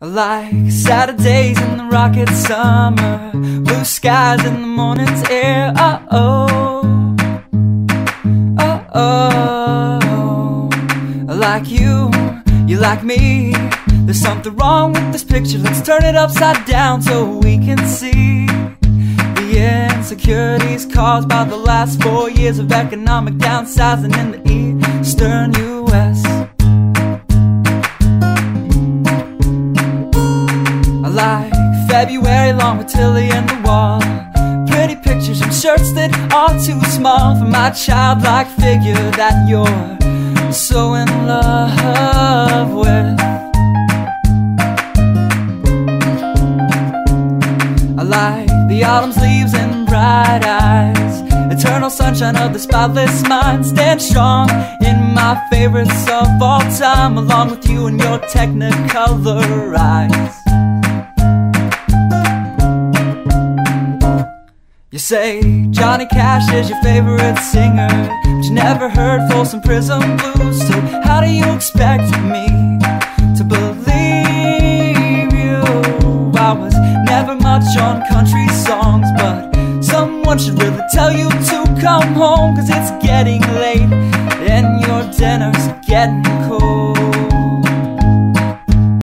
Like Saturdays in the rocket summer, blue skies in the morning's air. Oh, oh, oh, oh. Like you like me. There's something wrong with this picture. Let's turn it upside down so we can see the insecurities caused by the last 4 years of economic downsizing in the eastern U.S. Like February long with Tilly and the wall, pretty pictures and shirts that are too small for my childlike figure that you're so in love with. I like the autumn's leaves and bright eyes, eternal sunshine of the spotless mind. Stand strong in my favorites of all time, along with you and your technicolor eyes. You say Johnny Cash is your favorite singer, but you never heard Folsom Prison Blues. So how do you expect me to believe you? I was never much on country songs, but someone should really tell you to come home, 'cause it's getting late and your dinner's getting cold.